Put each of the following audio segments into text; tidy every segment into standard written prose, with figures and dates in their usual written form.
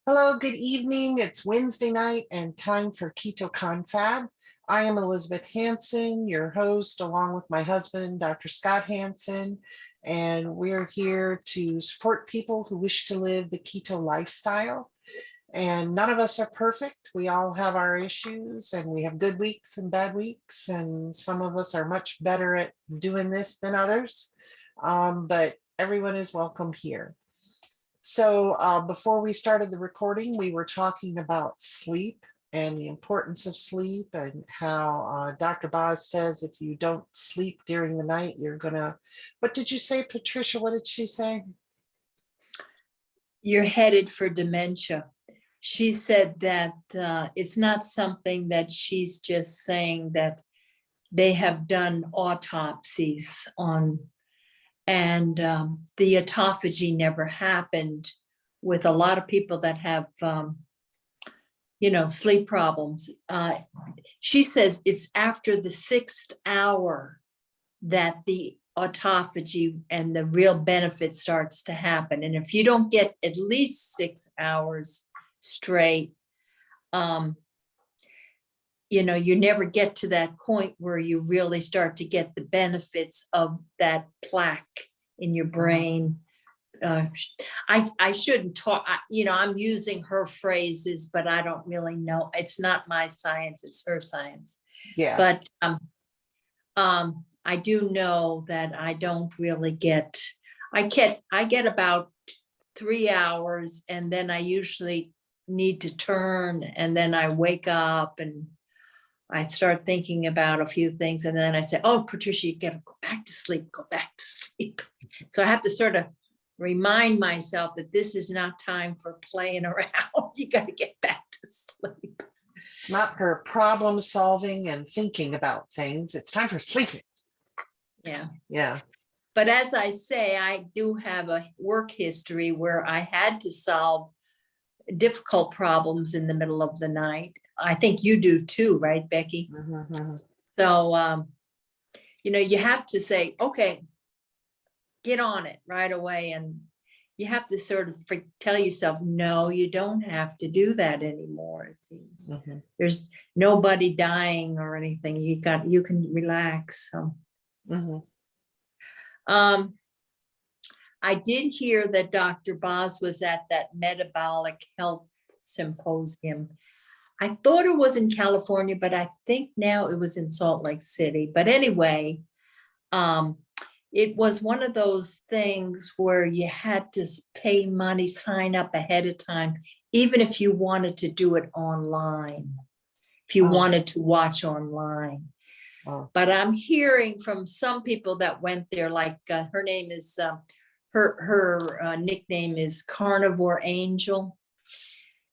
Hello, good evening. It's Wednesday night and time for Keto Confab. I am Elizabeth Hanson, your host, along with my husband, Dr. Scott Hanson, and we're here to support people who wish to live the keto lifestyle. And none of us are perfect. We all have our issues, and we have good weeks and bad weeks, and some of us are much better at doing this than others, but everyone is welcome here. So before we started the recording, we were talking about sleep and the importance of sleep, and how Dr. Boz says if you don't sleep during the night, you're gonna, what did you say, Patricia? What did she say? You're headed for dementia. She said that it's not something that she's just saying, that they have done autopsies on, and the autophagy never happened with a lot of people that have, sleep problems. She says it's after the 6th hour that the autophagy and the real benefit starts to happen. And if you don't get at least 6 hours straight, you never get to that point where you really start to get the benefits of that plaque in your brain. I shouldn't talk, I'm using her phrases, but I don't really know. It's not my science, it's her science. Yeah. But I do know that I don't really get, I get about 3 hours, and then I usually need to turn, and then I wake up and I start thinking about a few things, and then I say, oh, Patricia, you gotta go back to sleep, go back to sleep. So I have to sort of remind myself that this is not time for playing around. You gotta get back to sleep. It's not for problem solving and thinking about things. It's time for sleeping. Yeah. Yeah. But as I say, I do have a work history where I had to solve difficult problems in the middle of the night. I think you do too, right, Becky? Mm-hmm. So, you have to say, okay, get on it right away. And you have to sort of tell yourself, no, you don't have to do that anymore. Mm-hmm. There's nobody dying or anything. You can relax. So. Mm-hmm. I did hear that Dr. Boz was at that metabolic health symposium. I thought it was in California, but I think now it was in Salt Lake City. But anyway, it was one of those things where you had to pay money, sign up ahead of time, even if you wanted to do it online, if you wanted to watch online. But I'm hearing from some people that went there, like her name is, her nickname is Carnivore Angel,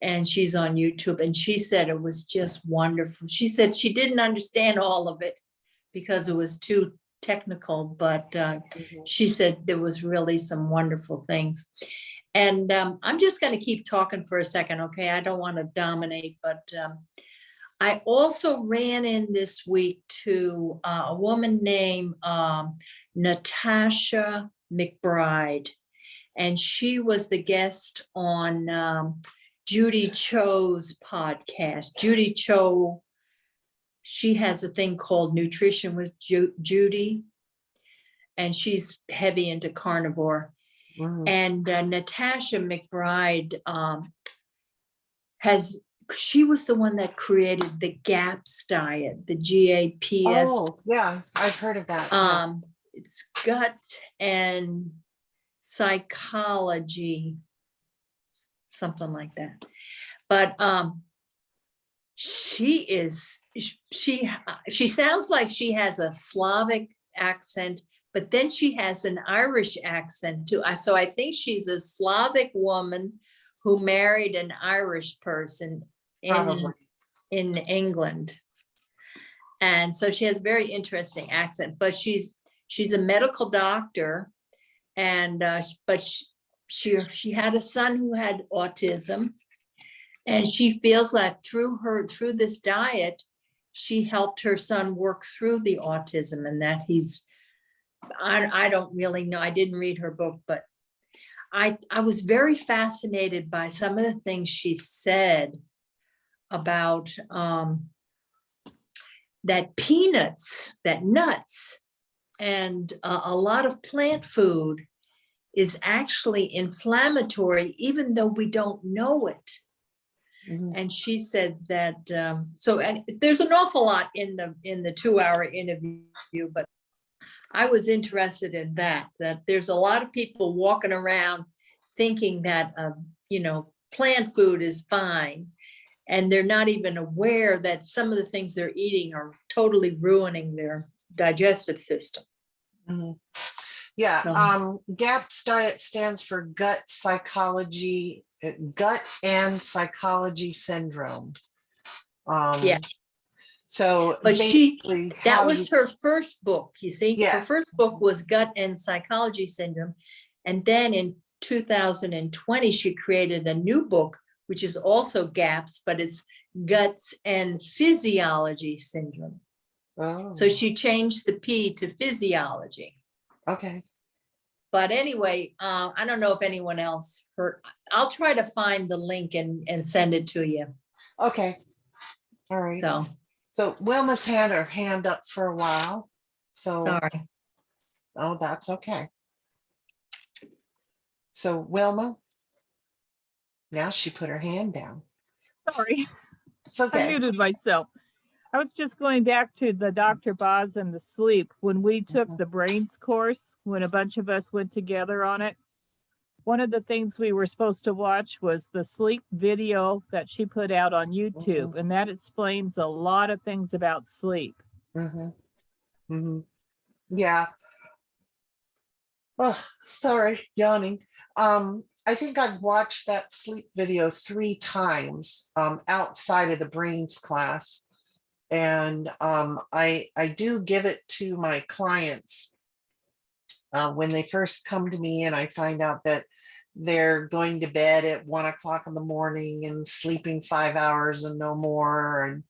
and she's on YouTube, and she said it was just wonderful. She said she didn't understand all of it because it was too technical, but she said there was really some wonderful things. And I'm just going to keep talking for a second, okay? I don't want to dominate, but I also ran in this week to a woman named Natasha McBride, and she was the guest on Judy Cho's podcast. Judy Cho, she has a thing called Nutrition with Judy, and she's heavy into carnivore. Mm-hmm. And Natasha McBride she was the one that created the GAPS diet, the GAPS. Oh, yeah, I've heard of that. It's gut and psychology, something like that. But she sounds like she has a Slavic accent, but then she has an Irish accent too. So I think she's a Slavic woman who married an Irish person in England. And so she has a very interesting accent, but she's a medical doctor, and but she had a son who had autism, and she feels like through this diet, she helped her son work through the autism, and that I don't really know. I didn't read her book, but I was very fascinated by some of the things she said about that peanuts, that nuts, and a lot of plant food is actually inflammatory, even though we don't know it. Mhm. And she said that, and there's an awful lot in the 2-hour interview, but I was interested in that there's a lot of people walking around thinking that, plant food is fine. And they're not even aware that some of the things they're eating are totally ruining their digestive system. Mhm. Yeah, So, GAPS diet stands for gut and psychology syndrome. yeah. So But basically that how you, was her first book, you see. Her yes. first book was Gut and Psychology Syndrome. And then in 2020, she created a new book, which is also GAPS, but it's Guts and Physiology Syndrome. Oh, So she changed the P to physiology. okay. But anyway, I don't know if anyone else heard. I'll try to find the link and send it to you. Okay. All right. So Wilma's had her hand up for a while. So, sorry. oh, that's okay. So Wilma, now she put her hand down. Sorry, It's I okay. muted myself. I was just going back to the Dr. Boz and the sleep. When we took the brains course, when a bunch of us went together on it, one of the things we were supposed to watch was the sleep video that she put out on YouTube. And that explains a lot of things about sleep. Yeah. Oh, sorry, yawning. I think I've watched that sleep video 3 times outside of the brains class. And I do give it to my clients when they first come to me and I find out that they're going to bed at 1 o'clock in the morning and sleeping 5 hours and no more,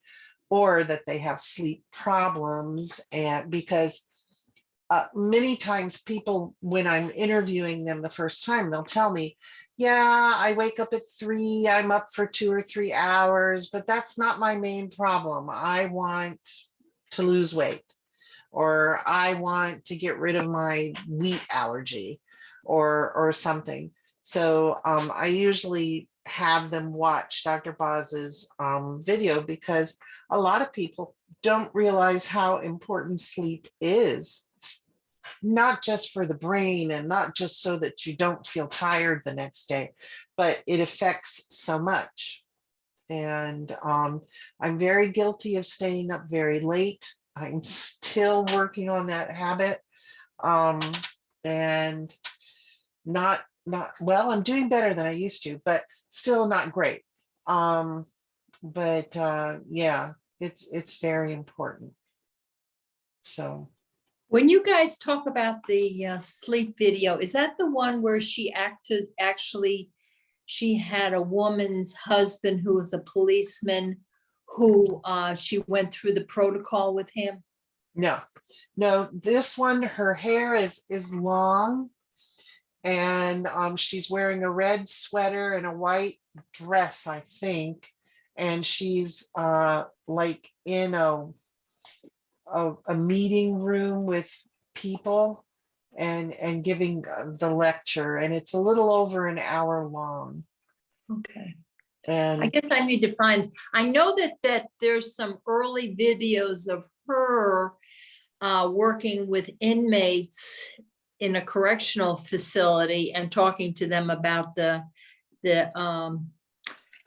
or that they have sleep problems. And because many times people, when I'm interviewing them the first time, they'll tell me, yeah, I wake up at 3, I'm up for 2 or 3 hours, but that's not my main problem. I want to lose weight, or I want to get rid of my wheat allergy or something. So I usually have them watch Dr. Boz's video because a lot of people don't realize how important sleep is, not just for the brain and not just so that you don't feel tired the next day, but it affects so much. And I'm very guilty of staying up very late. I'm still working on that habit. And not well, I'm doing better than I used to, but still not great. But yeah, it's very important. So When you guys talk about the sleep video, is that the one where she she had a woman's husband who was a policeman who she went through the protocol with him? no, this one, her hair is long, and she's wearing a red sweater and a white dress, I think, and she's like in a meeting room with people and giving the lecture, and it's a little over an hour long. Okay. And I guess I need to find, I know that there's some early videos of her working with inmates in a correctional facility and talking to them about the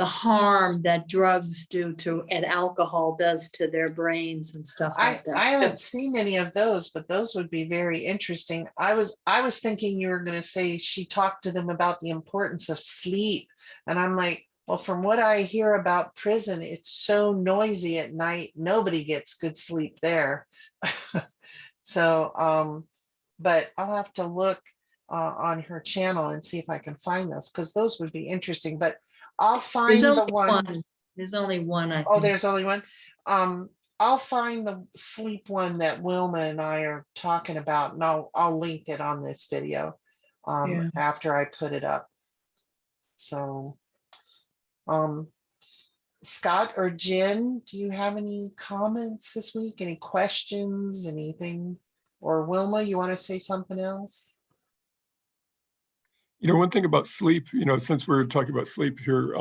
harm that drugs do to and alcohol does to their brains and stuff like that. I haven't seen any of those, but those would be very interesting. I was thinking you were going to say she talked to them about the importance of sleep, and I'm like, well, from what I hear about prison, it's so noisy at night, nobody gets good sleep there. So but I'll have to look on her channel and see if I can find those, because those would be interesting. But I'll There's find only the one. There's only one, I Oh, think. there's only one. I'll find the sleep one that Wilma and I are talking about, and I'll link it on this video. Yeah. after I put it up. So, Scott or Jen, do you have any comments this week? Any questions, anything? Or Wilma, you want to say something else? One thing about sleep, since we're talking about sleep here,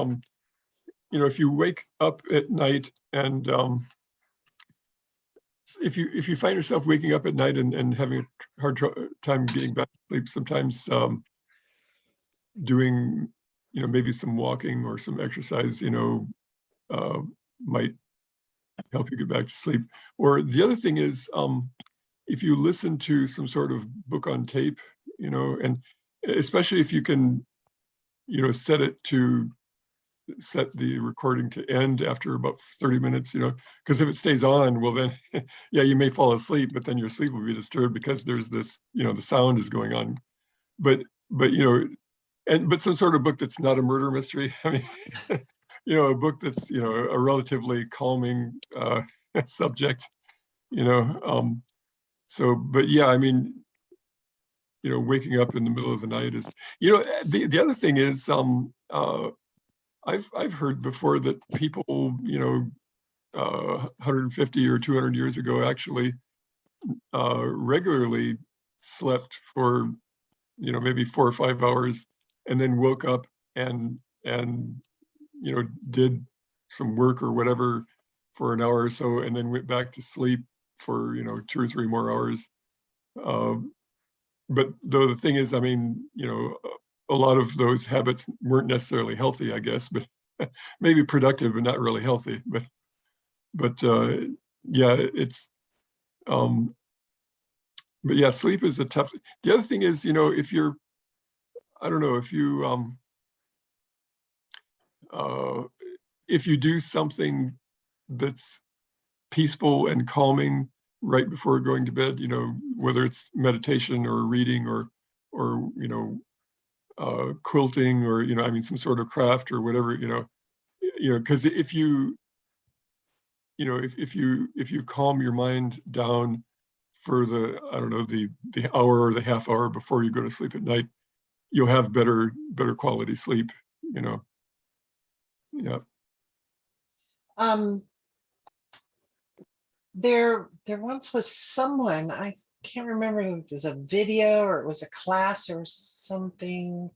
if you wake up at night and if you find yourself waking up at night and having a hard time getting back to sleep, sometimes doing, maybe some walking or some exercise, might help you get back to sleep. Or the other thing is, if you listen to some sort of book on tape, and especially if you can, set the recording to end after about 30 minutes, because if it stays on, well then, yeah, you may fall asleep, but then your sleep will be disturbed because there's this, the sound is going on. But some sort of book that's not a murder mystery. I mean, a book that's, a relatively calming subject, so, but yeah, I mean, waking up in the middle of the night is, the other thing is, I've heard before that people, 150 or 200 years ago actually regularly slept for, maybe 4 or 5 hours and then woke up and did some work or whatever for an hour or so and then went back to sleep for, 2 or 3 more hours. But though the thing is, I mean, a lot of those habits weren't necessarily healthy, I guess, but maybe productive, but not really healthy. But yeah, it's, but yeah, sleep is a tough. The other thing is, if you're, I don't know, if you do something that's peaceful and calming right before going to bed, whether it's meditation or reading or quilting or, I mean, some sort of craft or whatever, because if you calm your mind down for the, I don't know, the hour or the half hour before you go to sleep at night, you'll have better quality sleep, yeah. There once was someone, I can't remember if it was a video or it was a class or something,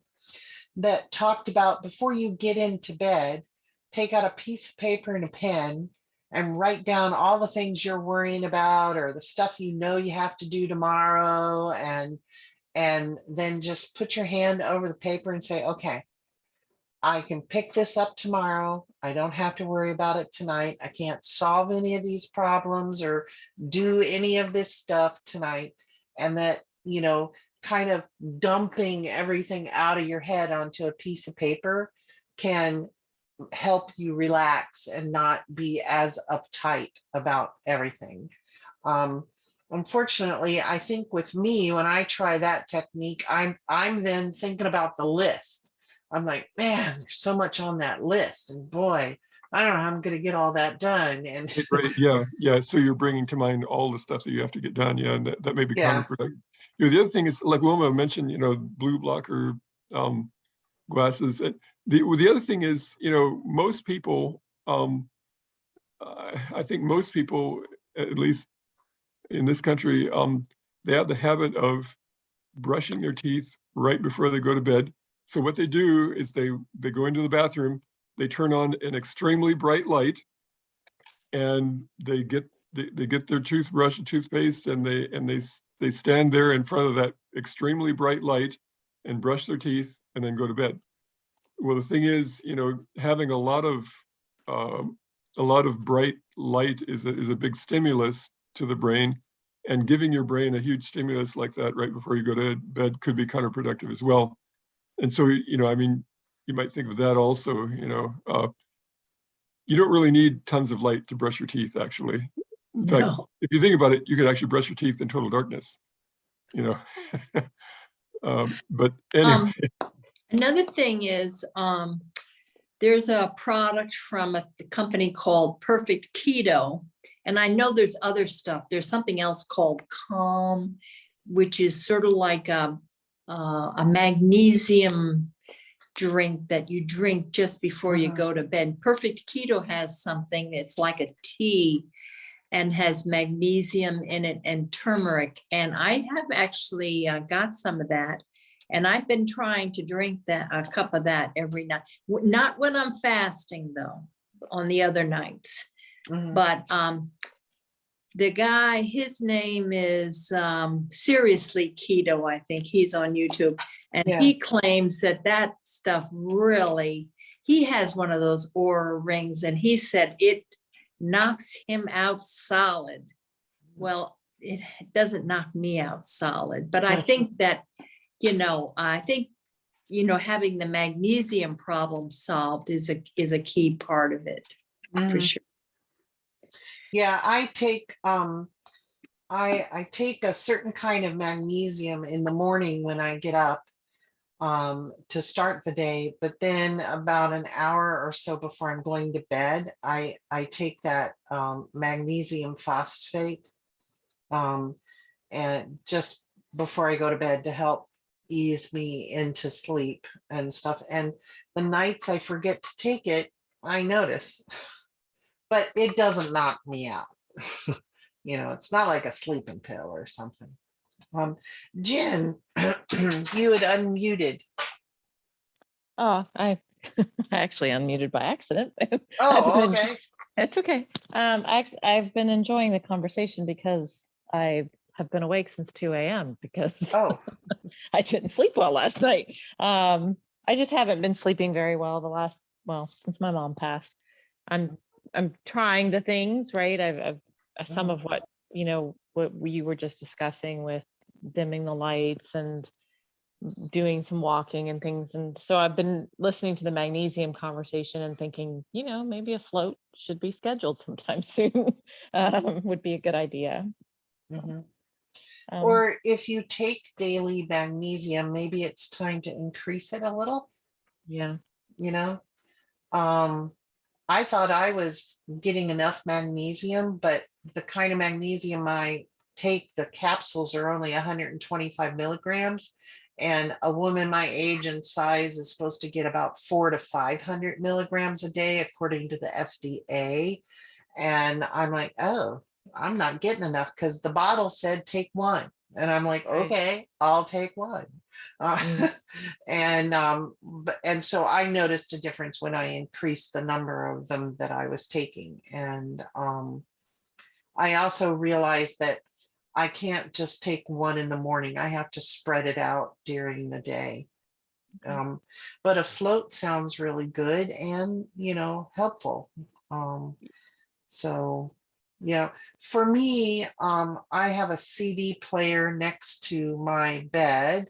that talked about before you get into bed, take out a piece of paper and a pen and write down all the things you're worrying about or the stuff you have to do tomorrow, and then just put your hand over the paper and say, okay, I can pick this up tomorrow. I don't have to worry about it tonight. I can't solve any of these problems or do any of this stuff tonight. And that, kind of dumping everything out of your head onto a piece of paper can help you relax and not be as uptight about everything. Unfortunately, I think with me, when I try that technique, I'm then thinking about the list. I'm like, man, there's so much on that list, and boy, I don't know how I'm going to get all that done. And Right, yeah. So you're bringing to mind all the stuff that you have to get done. Yeah, and that may be yeah, counterproductive. The other thing is, like Wilma mentioned, blue blocker glasses. The other thing is, most people, I think most people, at least in this country, they have the habit of brushing their teeth right before they go to bed. So what they do is they go into the bathroom, they turn on an extremely bright light, and they get their toothbrush and toothpaste, and they stand there in front of that extremely bright light and brush their teeth and then go to bed. Well, the thing is, having a lot of bright light is a big stimulus to the brain, and giving your brain a huge stimulus like that right before you go to bed could be counterproductive as well. And so, I mean, you might think of that also, you don't really need tons of light to brush your teeth, actually. In fact, if you think about it, you could actually brush your teeth in total darkness, but anyway. Another thing is, there's a product from a company called Perfect Keto. And I know there's other stuff. There's something else called Calm, which is sort of like a magnesium drink that you drink just before you go to bed. Perfect Keto has something that's like a tea and has magnesium in it and turmeric. And I have actually got some of that. And I've been trying to drink a cup of that every night. Not when I'm fasting though, on the other nights. But the guy, his name is Seriously Keto, I think. He's on YouTube. And he claims that stuff really, he has one of those Oura rings, and he said it knocks him out solid. Well, it doesn't knock me out solid, but I think that, having the magnesium problem solved is a key part of it, for sure. Yeah, I take I take a certain kind of magnesium in the morning when I get up to start the day, but then about an hour or so before I'm going to bed, I take that magnesium phosphate and just before I go to bed to help ease me into sleep and stuff. And the nights I forget to take it, I notice. But it doesn't knock me out. It's not like a sleeping pill or something. Jen, you had unmuted. Oh, I actually unmuted by accident. Oh, okay. It's okay. I've been enjoying the conversation because I have been awake since 2 a.m. because I didn't sleep well last night. I just haven't been sleeping very well since my mom passed. I'm trying the things, right? I've some of what you were just discussing with dimming the lights and doing some walking and things. And so I've been listening to the magnesium conversation and thinking, maybe a float should be scheduled sometime soon. Would be a good idea. Or if you take daily magnesium, maybe it's time to increase it a little. Yeah. I thought I was getting enough magnesium, but the kind of magnesium I take, the capsules are only 125 milligrams. And a woman my age and size is supposed to get about 400 to 500 milligrams a day, according to the FDA. And I'm like, oh, I'm not getting enough because the bottle said take one. And I'm like, okay, I'll take one. And so I noticed a difference when I increased the number of them that I was taking. And I also realized that I can't just take one in the morning. I have to spread it out during the day. But a float sounds really good and, helpful. So yeah, for me, I have a CD player next to my bed.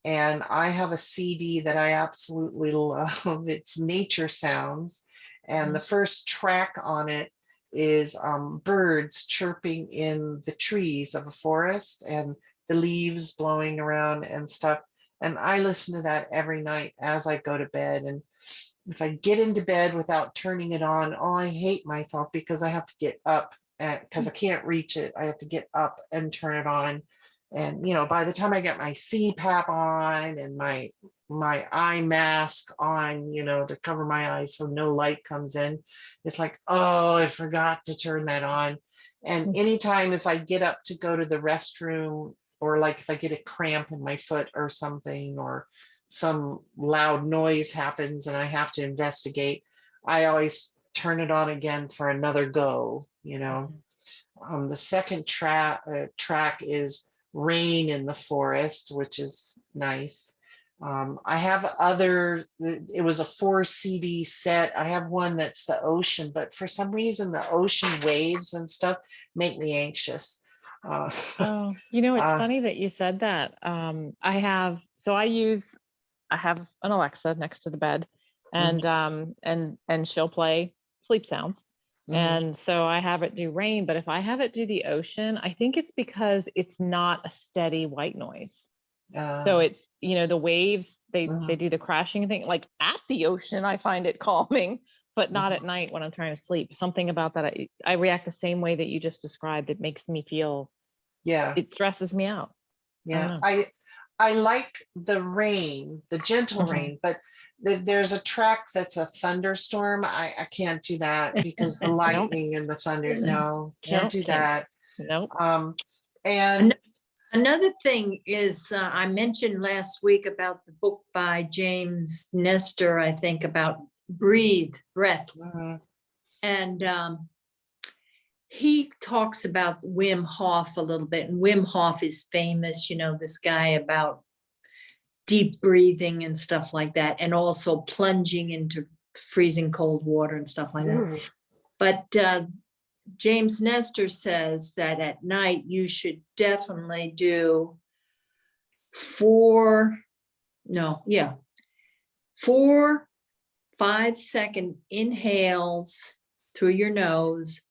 And I have a CD that I absolutely love. It's Nature Sounds. And the first track on it is birds chirping in the trees of a forest and the leaves blowing around and stuff. And I listen to that every night as I go to bed. And if I get into bed without turning it on, I hate myself because I have to get up because I can't reach it. I have to get up and turn it on. And, by the time I get my CPAP on and my eye mask on, to cover my eyes so no light comes in, it's like, oh, I forgot to turn that on. And anytime if I get up to go to the restroom, or like if I get a cramp in my foot or something, or some loud noise happens and I have to investigate, I always turn it on again for another go. The second track is Rain in the Forest, which is nice. I have it was a 4 CD set. I have one that's the ocean, but for some reason the ocean waves and stuff make me anxious. It's funny that you said that. I have an Alexa next to the bed, and she'll play sleep sounds. And so I have it do rain, but if I have it do the ocean, I think it's because it's not a steady white noise. So it's, the waves, they do the crashing thing, like at the ocean, I find it calming, but not at night when I'm trying to sleep. Something about that. I react the same way that you just described. It makes me feel, it stresses me out. Yeah. I like the rain, the gentle Mhm. rain, but there's a track that's a thunderstorm. I can't do that because the lightning and the thunder, no, can't Nope, do can't. that. Nope. And Another thing is, I mentioned last week about the book by James Nestor, I think, about breath. And he talks about Wim Hof a little bit. And Wim Hof is famous, you know, this guy about deep breathing and stuff like that, and also plunging into freezing cold water and stuff like that. But James Nestor says that at night you should definitely do 4 5-second inhales through your nose,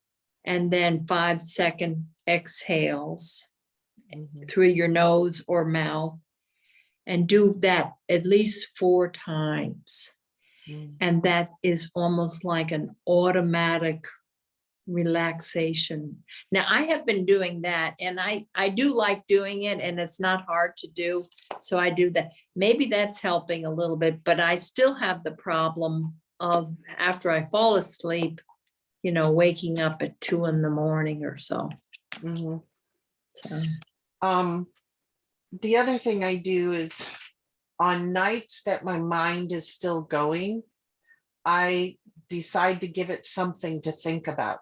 and then 5-second exhales through your nose or mouth, and do that at least 4 times. And that is almost like an automatic relaxation. Now, I have been doing that, and I do like doing it, and it's not hard to do. So I do that. Maybe that's helping a little bit, but I still have the problem of, after I fall asleep, you know, waking up at 2 a.m. or so. So. The other thing I do is on nights that my mind is still going, I decide to give it something to think about.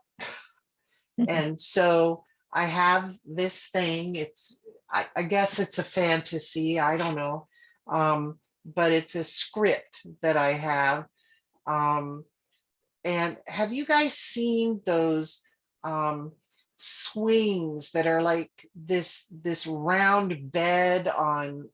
And so I have this thing, I guess it's a fantasy, I don't know. But it's a script that I have. And have you guys seen those swings that are like this round bed on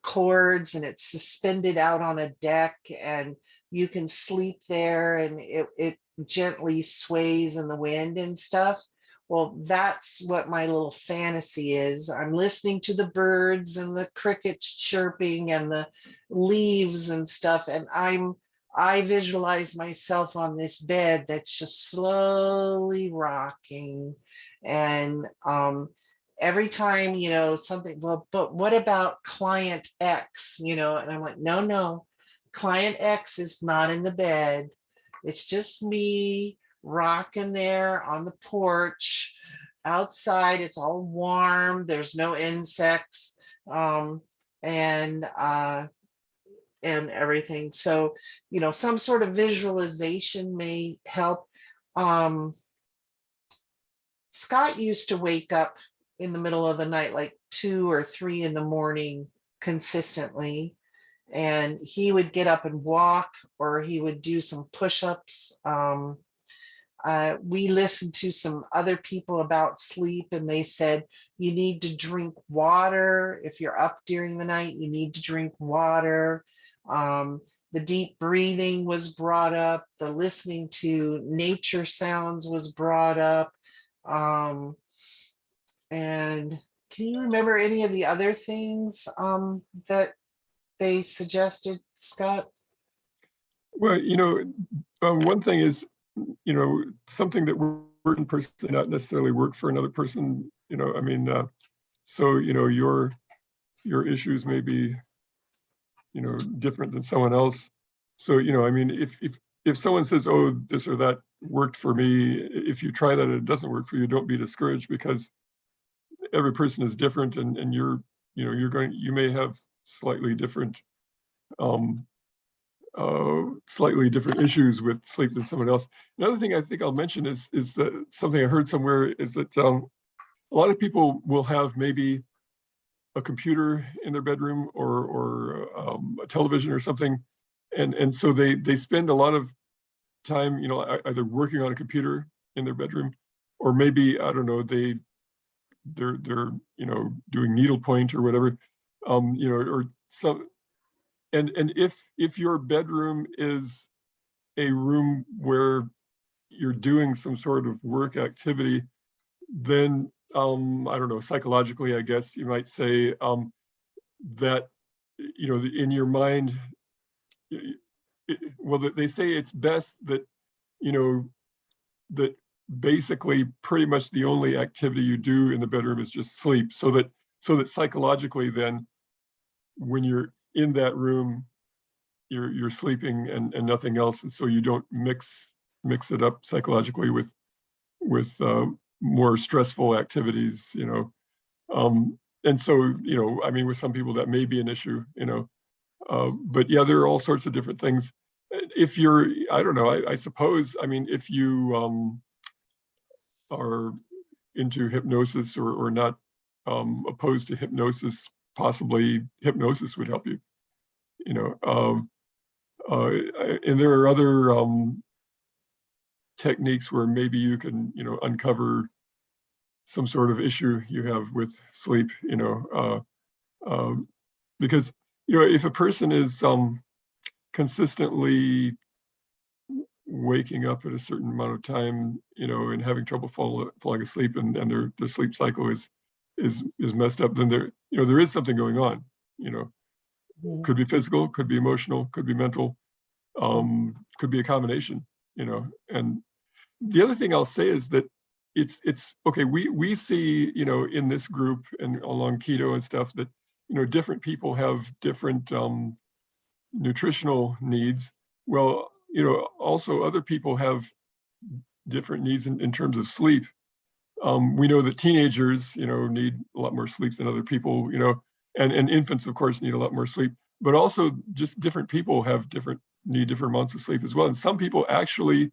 cords, and it's suspended out on a deck, and you can sleep there, and it gently sways in the wind and stuff? Well, that's what my little fantasy is. I'm listening to the birds and the crickets chirping and the leaves and stuff, and I visualize myself on this bed that's just slowly rocking. And every time, you know, something, well, but what about client X, you know? And I'm like, no, client X is not in the bed. It's just me rocking there on the porch outside. It's all warm. There's no insects. And everything. So, you know, some sort of visualization may help. Scott used to wake up in the middle of the night, like 2 or 3 in the morning consistently. And he would get up and walk, or he would do some push-ups. We listened to some other people about sleep, and they said you need to drink water. If you're up during the night, you need to drink water. The deep breathing was brought up. The listening to nature sounds was brought up. And can you remember any of the other things that they suggested, Scott? Well, you know, one thing is, you know, something that works in person may not necessarily work for another person. You know, I mean, so, you know, your issues may be, you know, different than someone else. So, you know, I mean, if someone says, oh, this or that worked for me, if you try that and it doesn't work for you, don't be discouraged, because every person is different, and you may have slightly different issues with sleep than someone else. Another thing I think I'll mention is something I heard somewhere, is that a lot of people will have maybe a computer in their bedroom, or a television or something, and so they spend a lot of time, you know, either working on a computer in their bedroom, or maybe, I don't know, they're you know, doing needlepoint or whatever, you know, or some. And if your bedroom is a room where you're doing some sort of work activity, then I don't know, psychologically, I guess you might say that, you know, in your mind, well, they say it's best that, you know, that basically pretty much the only activity you do in the bedroom is just sleep, so that psychologically then when you're in that room, you're sleeping and nothing else, and so you don't mix it up psychologically with more stressful activities, you know. And so, you know, I mean, with some people that may be an issue, you know, but yeah, there are all sorts of different things. If you're, I don't know, I suppose, I mean, if you are into hypnosis or not opposed to hypnosis, possibly hypnosis would help you, you know. And there are other techniques where maybe you can, you know, uncover some sort of issue you have with sleep, you know, because, you know, if a person is consistently waking up at a certain amount of time, you know, and having trouble falling asleep, and their sleep cycle is messed up, then there, you know, there is something going on, you know. Could be physical, could be emotional, could be mental, could be a combination, you know. And the other thing I'll say is that it's okay. We see, you know, in this group and along keto and stuff that, you know, different people have different nutritional needs. Well, you know, also other people have different needs in terms of sleep. We know that teenagers, you know, need a lot more sleep than other people, you know, and infants, of course, need a lot more sleep, but also just different people need different amounts of sleep as well. And some people actually,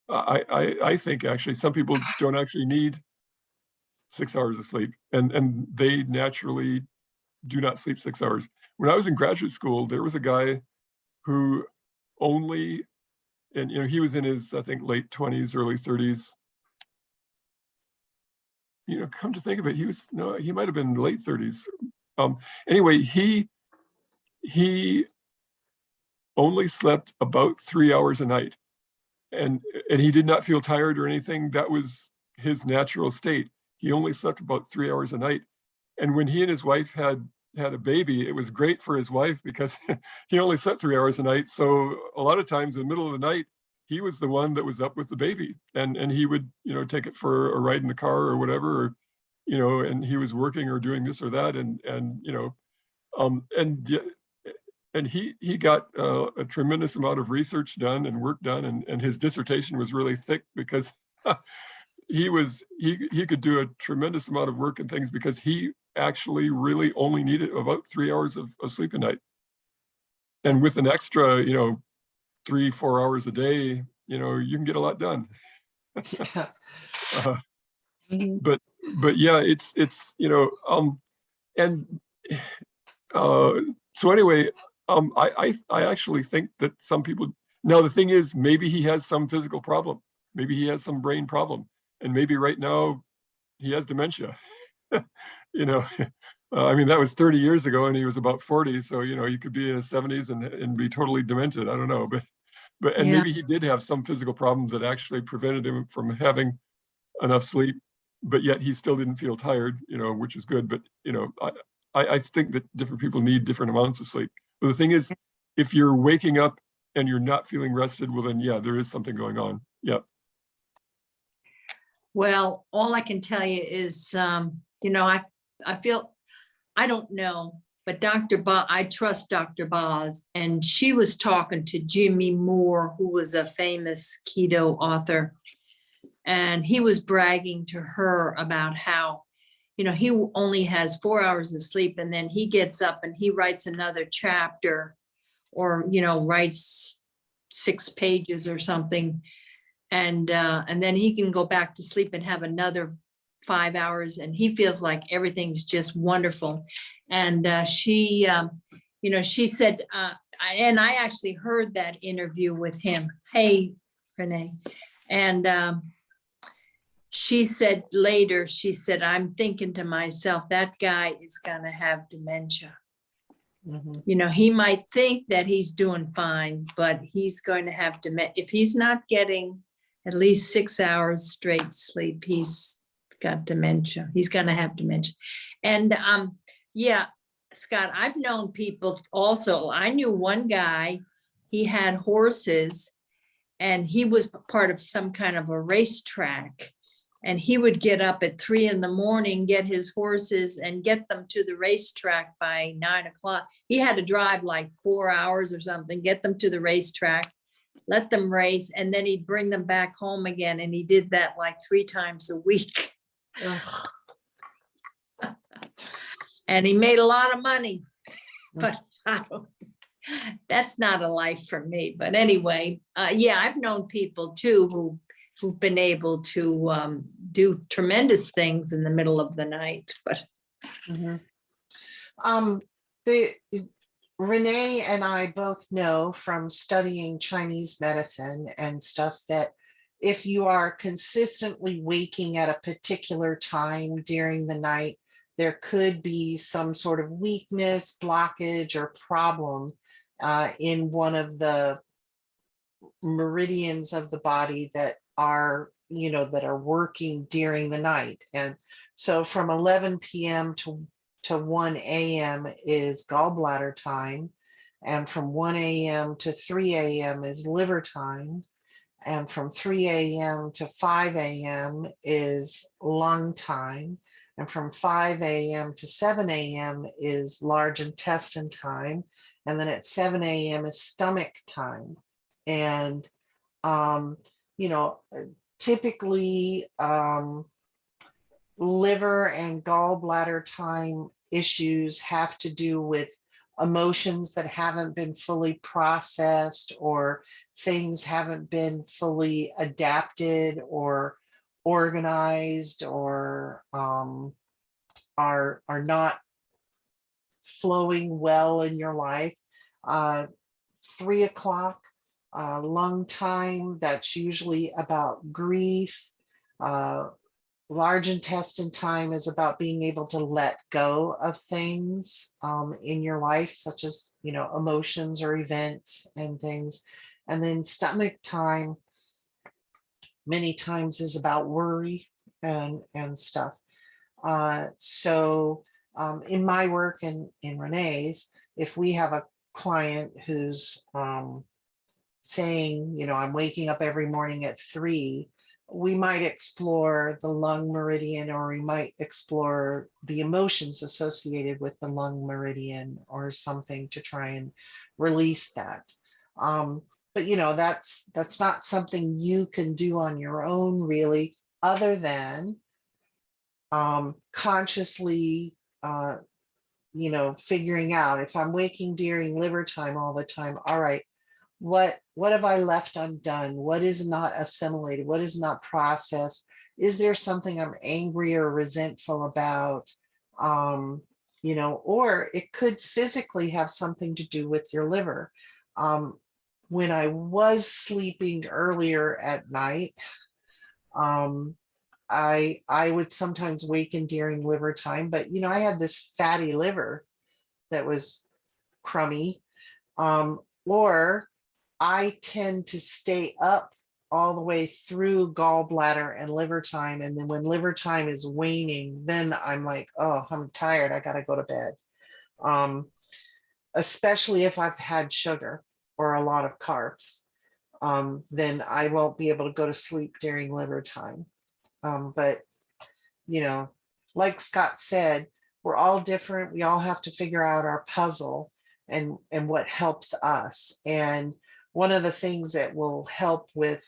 I think actually some people don't actually need 6 hours of sleep, and they naturally do not sleep 6 hours. When I was in graduate school, there was a guy who only, and, you know, he was in his, I think, late 20s, early 30s. You know, come to think of it, he might have been late 30s. Anyway, he only slept about 3 hours a night, and he did not feel tired or anything. That was his natural state. He only slept about 3 hours a night. And when he and his wife had a baby, it was great for his wife because he only slept 3 hours a night. So a lot of times in the middle of the night, he was the one that was up with the baby, and he would, you know, take it for a ride in the car or whatever, or, you know, and he was working or doing this or that, and you know, and he got a tremendous amount of research done and work done, and his dissertation was really thick because he could do a tremendous amount of work and things because he actually really only needed about 3 hours of sleep a night, and with an extra, you know, 3-4 hours a day, you know, you can get a lot done. But yeah, it's you know, and so anyway, I actually think that some people, now the thing is, maybe he has some physical problem, maybe he has some brain problem, and maybe right now he has dementia. You know, I mean, that was 30 years ago and he was about 40, so, you know, you could be in his 70s and be totally demented. I don't know, but and Yeah. maybe he did have some physical problem that actually prevented him from having enough sleep, but yet he still didn't feel tired, you know, which is good. But, you know, I think that different people need different amounts of sleep. But the thing is, if you're waking up and you're not feeling rested, well, then, yeah, there is something going on. Yeah. Well, all I can tell you is, you know, I feel, I don't know, but I trust Dr. Boz, and she was talking to Jimmy Moore, who was a famous keto author, and he was bragging to her about how, you know, he only has 4 hours of sleep, and then he gets up and he writes another chapter, or, you know, writes 6 pages or something. And then he can go back to sleep and have another 5 hours, and he feels like everything's just wonderful. And she, you know, she said, and I actually heard that interview with him. Hey, Renee. And she said later, she said, I'm thinking to myself, that guy is gonna have dementia. You know, he might think that he's doing fine, but he's going to have dementia. If he's not getting at least 6 hours straight sleep, he's got dementia. He's going to have dementia. And yeah, Scott, I've known people also. I knew one guy, he had horses, and he was part of some kind of a racetrack. And he would get up at 3 a.m, get his horses and get them to the racetrack by 9 o'clock. He had to drive like 4 hours or something, get them to the racetrack, let them race, and then he'd bring them back home again. And he did that like 3 times a week. Ugh. And he made a lot of money, but that's not a life for me. But anyway, yeah, I've known people too who've been able to do tremendous things in the middle of the night. But Mhm. Renee and I both know from studying Chinese medicine and stuff that if you are consistently waking at a particular time during the night, there could be some sort of weakness, blockage, or problem in one of the meridians of the body that are, that are working during the night. And so from 11 p.m. to 1 a.m. is gallbladder time. And from 1 a.m. to 3 a.m. is liver time. And from 3 a.m. to 5 a.m. is lung time. And from 5 a.m. to 7 a.m. is large intestine time. And then at 7 a.m. is stomach time. And, typically liver and gallbladder time issues have to do with emotions that haven't been fully processed, or things haven't been fully adapted or organized, or are not flowing well in your life. 3 o'clock lung time, that's usually about grief. Large intestine time is about being able to let go of things in your life, such as, emotions or events and things. And then stomach time many times is about worry and stuff. So in my work and in Renee's, if we have a client who's saying, I'm waking up every morning at 3, we might explore the lung meridian, or we might explore the emotions associated with the lung meridian or something to try and release that. But that's not something you can do on your own, really, other than consciously figuring out, if I'm waking during liver time all the time, all right, what have I left undone? What is not assimilated? What is not processed? Is there something I'm angry or resentful about? Or it could physically have something to do with your liver. When I was sleeping earlier at night, I would sometimes waken during liver time, but I had this fatty liver that was crummy. Or I tend to stay up all the way through gallbladder and liver time. And then when liver time is waning, then I'm like, oh, I'm tired, I gotta go to bed. Especially if I've had sugar or a lot of carbs, then I won't be able to go to sleep during liver time. But, like Scott said, we're all different. We all have to figure out our puzzle and what helps us. And one of the things that will help with,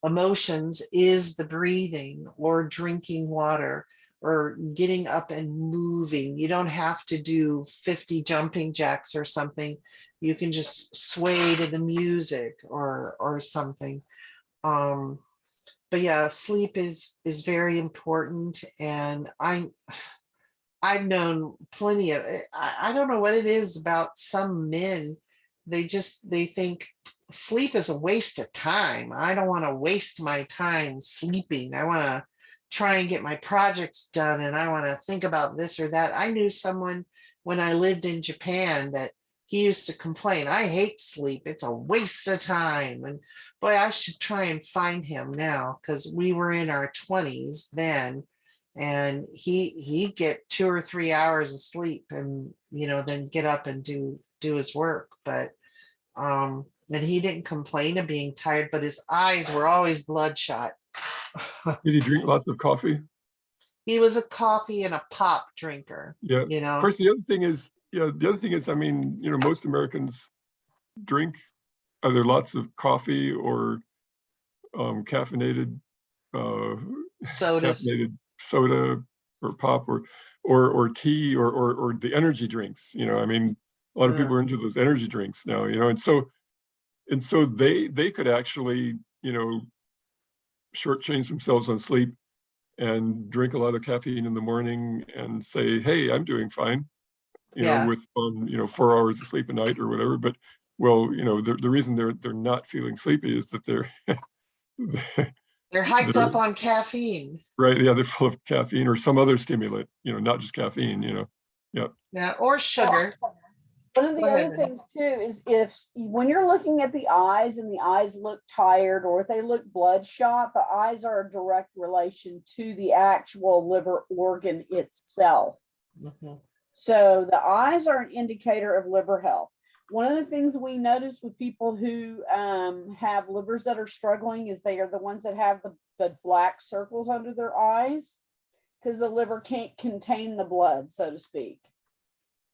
emotions is the breathing or drinking water or getting up and moving. You don't have to do 50 jumping jacks or something. You can just sway to the music or something. But yeah, sleep is very important. And I've known plenty of, I don't know what it is about some men. They think sleep is a waste of time. I don't want to waste my time sleeping. I want to try and get my projects done, and I want to think about this or that. I knew someone when I lived in Japan that he used to complain, I hate sleep. It's a waste of time. And boy, I should try and find him now, because we were in our 20s then. And he'd get 2 or 3 hours of sleep and, then get up and do his work. But And he didn't complain of being tired, but his eyes were always bloodshot. Did he drink lots of coffee? He was a coffee and a pop drinker. Yeah. You know. Of course, the other thing is, I mean, most Americans drink either lots of coffee or caffeinated Sodas. caffeinated soda or pop or tea or the energy drinks. I mean, a lot of people are into those energy drinks now. And so they could actually shortchange themselves on sleep and drink a lot of caffeine in the morning and say, hey, I'm doing fine, with 4 hours of sleep a night or whatever. But the reason they're not feeling sleepy is that they're they're hyped up on caffeine. Right. Yeah, they're full of caffeine or some other stimulant, not just caffeine, Yeah. Yeah, or sugar. One of the other things too is when you're looking at the eyes and the eyes look tired or if they look bloodshot, the eyes are a direct relation to the actual liver organ itself. Mm-hmm. So the eyes are an indicator of liver health. One of the things we notice with people who have livers that are struggling is they are the ones that have the black circles under their eyes because the liver can't contain the blood, so to speak.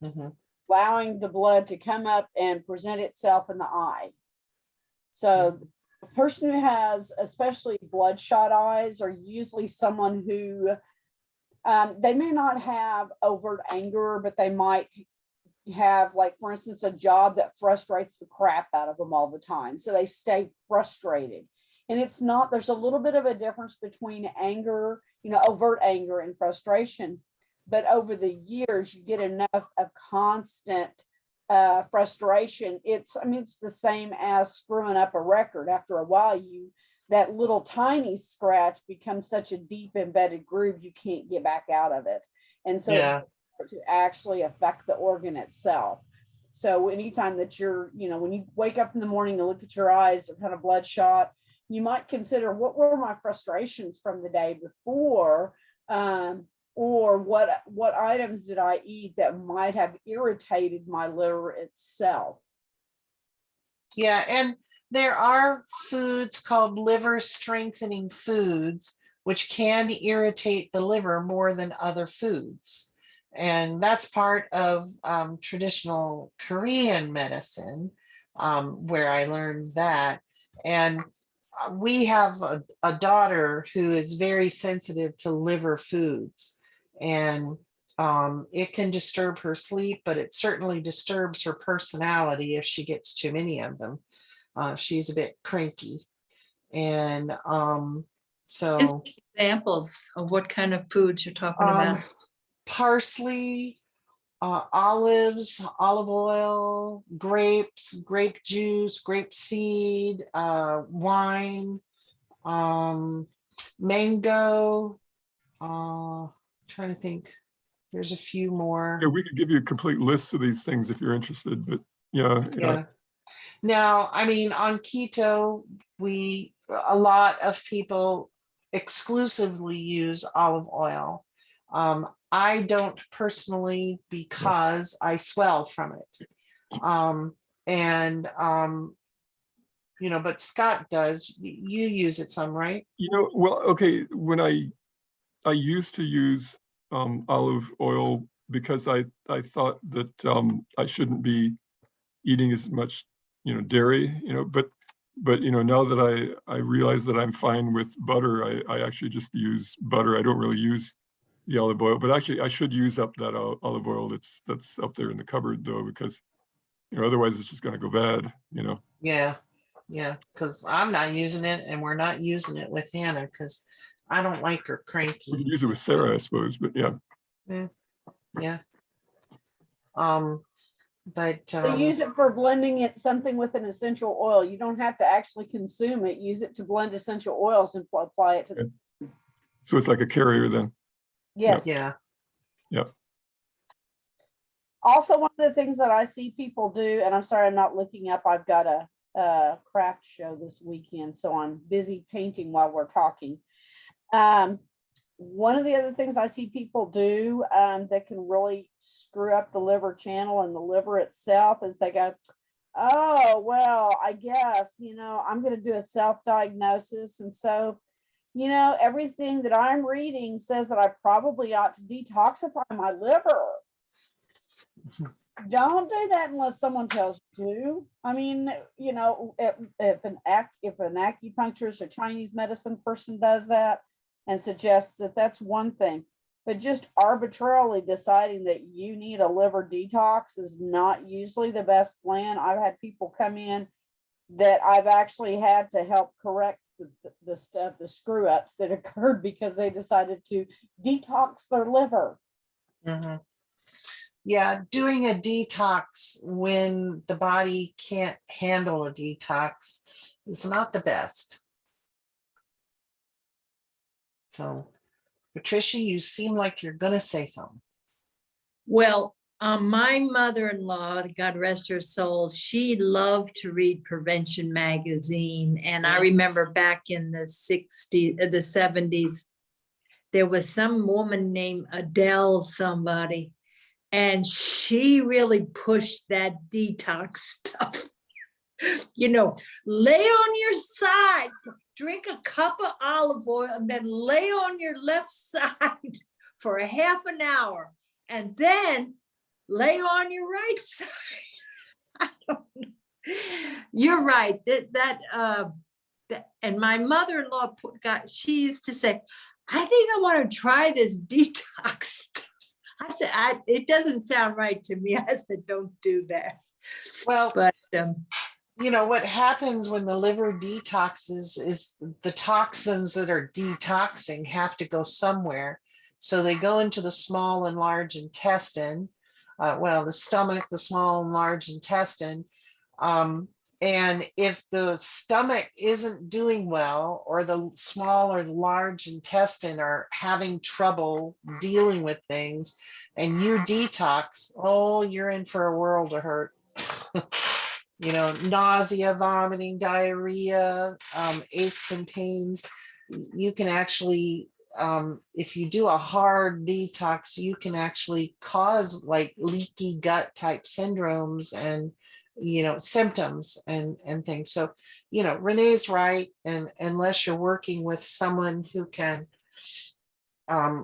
Mm-hmm. Allowing the blood to come up and present itself in the eye. So a person who has especially bloodshot eyes are usually someone who they may not have overt anger, but they might have, like, for instance, a job that frustrates the crap out of them all the time. So they stay frustrated. And there's a little bit of a difference between anger, overt anger and frustration. But over the years, you get enough of constant frustration. It's the same as screwing up a record. After a while, that little tiny scratch becomes such a deep embedded groove, you can't get back out of it. And so to actually affect the organ itself. So anytime that you're, when you wake up in the morning and look at your eyes, they're kind of bloodshot, you might consider, what were my frustrations from the day before? Or what items did I eat that might have irritated my liver itself? Yeah, and there are foods called liver strengthening foods, which can irritate the liver more than other foods. And that's part of traditional Korean medicine, where I learned that. And we have a daughter who is very sensitive to liver foods. And it can disturb her sleep, but it certainly disturbs her personality if she gets too many of them. She's a bit cranky. And so Just examples of what kind of foods you're talking about. Parsley, olives, olive oil, grapes, grape juice, grape seed, wine, mango. Trying to think. There's a few more. Yeah, we could give you a complete list of these things if you're interested, but yeah. Now, on keto, a lot of people exclusively use olive oil. I don't personally because I swell from it. But Scott does. You use it some, right? Well, okay. When I used to use olive oil because I thought that I shouldn't be eating as much dairy, but now that I realize that I'm fine with butter, I actually just use butter. I don't really use the olive oil, but actually I should use up that olive oil that's up there in the cupboard though, because otherwise it's just going to go bad. Yeah, because I'm not using it, and we're not using it with Hannah because I don't like her cranky. We could use it with Sarah, I suppose, but yeah. Yeah. They use it for blending something with an essential oil. You don't have to actually consume it. Use it to blend essential oils and apply it to the skin. So it's like a carrier then. Yes. Yeah. Also, one of the things that I see people do, and I'm sorry, I'm not looking up. I've got a craft show this weekend, so I'm busy painting while we're talking. One of the other things I see people do that can really screw up the liver channel and the liver itself is they go, Oh, well, I guess, I'm going to do a self-diagnosis. And so, everything that I'm reading says that I probably ought to detoxify my liver. Don't do that unless someone tells you to. I mean, if an acupuncturist or Chinese medicine person does that and suggests that, that's one thing. But just arbitrarily deciding that you need a liver detox is not usually the best plan. I've had people come in that I've actually had to help correct the stuff, the screw ups that occurred because they decided to detox their liver. Mhm. Yeah, doing a detox when the body can't handle a detox is not the best. So, Patricia, you seem like you're going to say something. Well, my mother-in-law, God rest her soul, she loved to read Prevention Magazine. And I remember back in the 60s, the 70s, there was some woman named Adele somebody, and she really pushed that detox stuff. Lay on your side, drink a cup of olive oil, and then lay on your left side for a half an hour, and then lay on your right side. I don't know. You're right. And my mother-in-law she used to say, I think I want to try this detox stuff. I said, it doesn't sound right to me. I said, don't do that. Well, but what happens when the liver detoxes is the toxins that are detoxing have to go somewhere. So they go into the small and large intestine, the stomach, the small and large intestine. And if the stomach isn't doing well, or the small or large intestine are having trouble dealing with things, and you detox, you're in for a world of hurt. Nausea, vomiting, diarrhea, aches and pains. You can actually, if you do a hard detox, you can actually cause like leaky gut type syndromes and, symptoms and things. So, Renee's right. And unless you're working with someone who can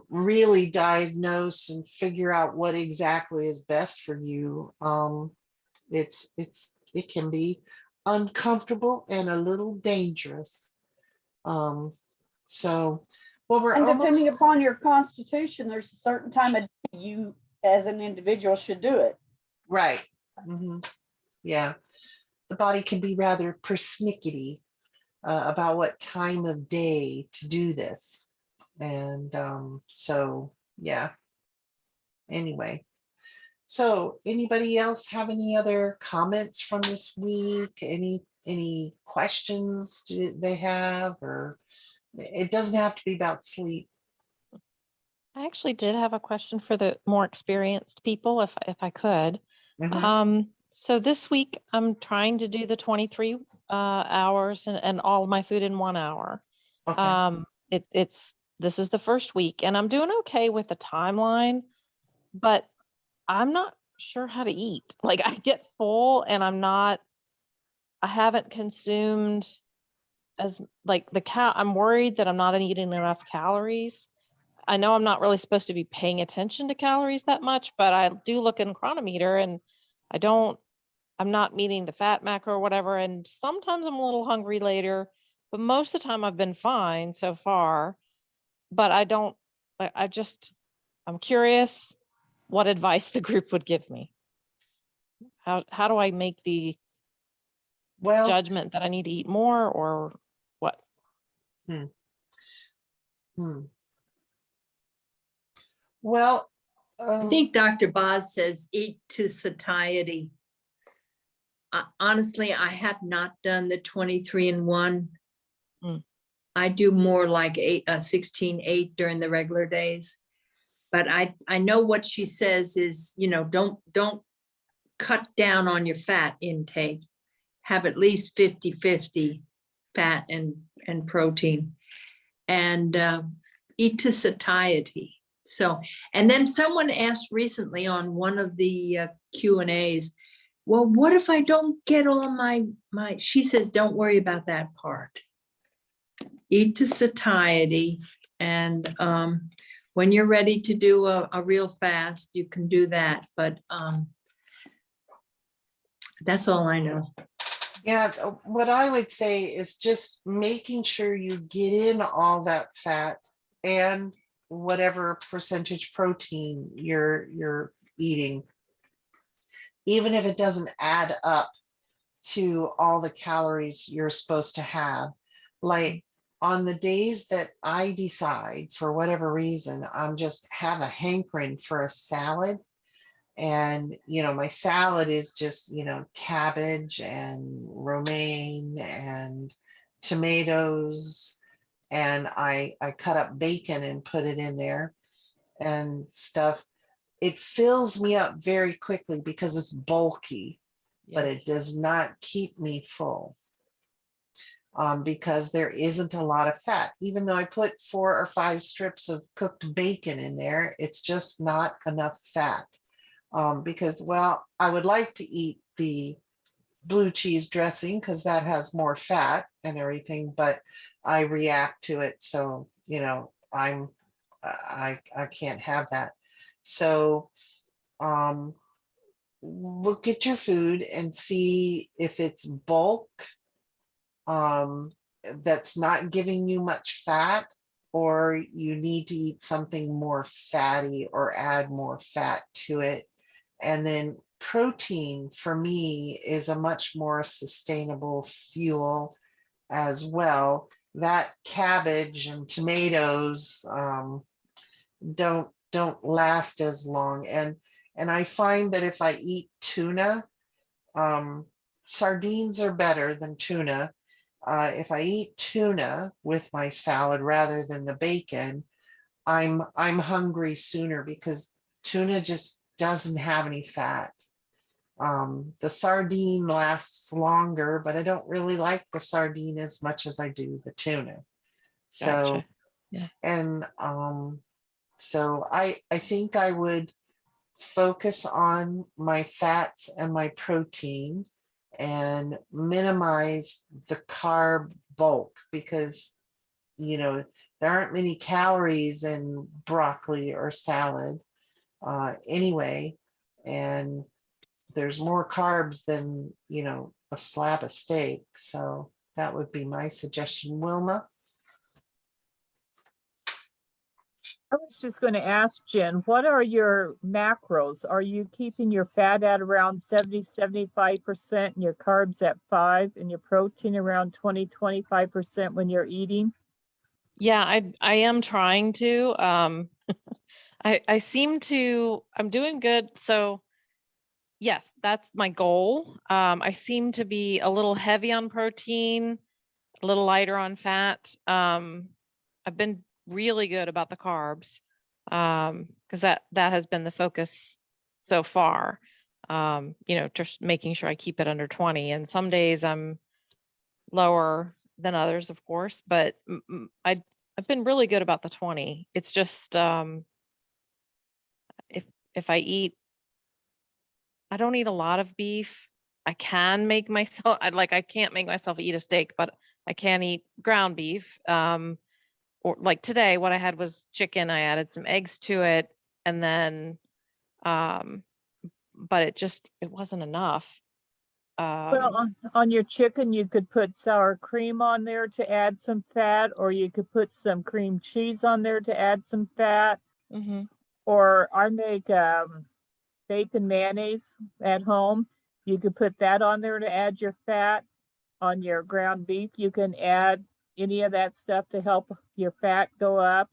really diagnose and figure out what exactly is best for you, it can be uncomfortable and a little dangerous. Well, we're And depending almost upon your constitution, there's a certain time of day you as an individual should do it. right. Mm-hmm. Yeah, the body can be rather persnickety about what time of day to do this, and yeah. Anyway. So anybody else have any other comments from this week? Any questions they have, or it doesn't have to be about sleep. I actually did have a question for the more experienced people, if I could. Mm-hmm. So this week I'm trying to do the 23 hours and all of my food in 1 hour. Okay. This is the first week, and I'm doing okay with the timeline, but I'm not sure how to eat. Like, I get full and I haven't consumed I'm worried that I'm not eating enough calories. I know I'm not really supposed to be paying attention to calories that much, but I do look in Chronometer and I'm not meeting the fat macro or whatever. And sometimes I'm a little hungry later, but most of the time I've been fine so far. But I'm curious what advice the group would give me. How do I make the judgment that I need to eat more, or what? Well, I think Dr. Boz says eat to satiety. Honestly, I have not done the 23-in-1. I do more like 16-8 during the regular days. But I know what she says is, don't cut down on your fat intake. Have at least 50-50 fat and protein, and eat to satiety. So, and then someone asked recently on one of the Q&As, well, what if I don't get all she says, don't worry about that part. Eat to satiety. And when you're ready to do a real fast, you can do that. But that's all I know. Yeah, what I would say is just making sure you get in all that fat and whatever percentage protein you're eating, even if it doesn't add up to all the calories you're supposed to have. Like on the days that I decide for whatever reason, I'm just have a hankering for a salad. And, my salad is just, cabbage and romaine and tomatoes. And I cut up bacon and put it in there and stuff. It fills me up very quickly because it's bulky, but Yeah. it does not keep me full. Because there isn't a lot of fat. Even though I put 4 or 5 strips of cooked bacon in there, it's just not enough fat. Because, well, I would like to eat the blue cheese dressing because that has more fat and everything, but I react to it. So, I can't have that. So, look at your food and see if it's bulk, that's not giving you much fat, or you need to eat something more fatty or add more fat to it. And then protein for me is a much more sustainable fuel as well. That cabbage and tomatoes don't last as long. And I find that if I eat tuna, sardines are better than tuna. If I eat tuna with my salad rather than the bacon, I'm hungry sooner because tuna just doesn't have any fat. The sardine lasts longer, but I don't really like the sardine as much as I do the tuna. So, Gotcha. Yeah. and so I think I would focus on my fats and my protein and minimize the carb bulk, because there aren't many calories in broccoli or salad anyway, and there's more carbs than a slab of steak. So that would be my suggestion. Wilma? I was just going to ask Jen, what are your macros? Are you keeping your fat at around 70-75% and your carbs at 5% and your protein around 20-25% when you're eating? Yeah, I am trying to. I seem to, I'm doing good. So yes, that's my goal. I seem to be a little heavy on protein, a little lighter on fat. I've been really good about the carbs, because that has been the focus so far. Just making sure I keep it under 20. And some days I'm lower than others, of course, but I've been really good about the 20. It's just if I eat, I don't eat a lot of beef. I can make myself, I can't make myself eat a steak, but I can eat ground beef. Or like today, what I had was chicken. I added some eggs to it, and then, but it wasn't enough. Well, on your chicken, you could put sour cream on there to add some fat, or you could put some cream cheese on there to add some fat. Mm-hmm. Or I make bacon mayonnaise at home. You could put that on there to add your fat. On your ground beef, you can add any of that stuff to help your fat go up.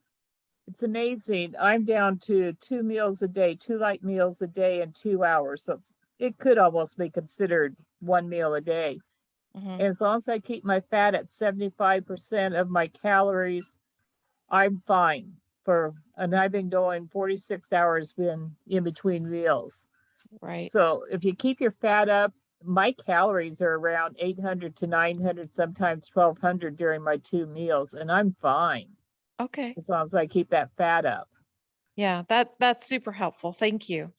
It's amazing. I'm down to 2 meals a day, 2 light meals a day in 2 hours. So it could almost be considered 1 meal a day. Mm-hmm. As long as I keep my fat at 75% of my calories, I'm fine. And I've been going 46 hours in between meals. Right. So if you keep your fat up, my calories are around 800 to 900, sometimes 1200 during my 2 meals, and I'm fine. Okay. As long as I keep that fat up. Yeah, that's super helpful. Thank you.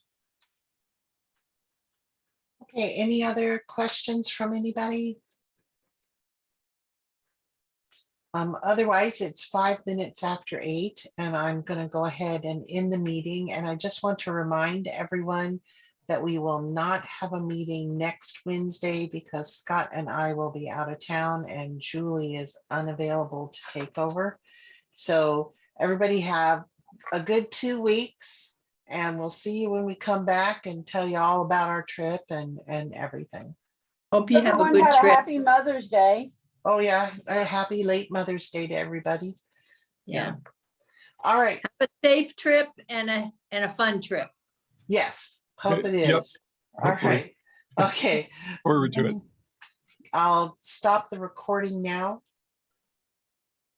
Okay, any other questions from anybody? Otherwise, it's 5 minutes after 8, and I'm going to go ahead and end the meeting. And I just want to remind everyone that we will not have a meeting next Wednesday because Scott and I will be out of town and Julie is unavailable to take over. So everybody have a good 2 weeks, and we'll see you when we come back and tell you all about our trip and everything. Hope you have a Everyone good had a trip. happy Mother's Day. Oh yeah, a happy late Mother's Day to everybody. Yeah. All right. Have a safe trip and a fun trip. Yes, hope it Yep, is. All hopefully. right. Okay. Forward to it. I'll stop the recording now.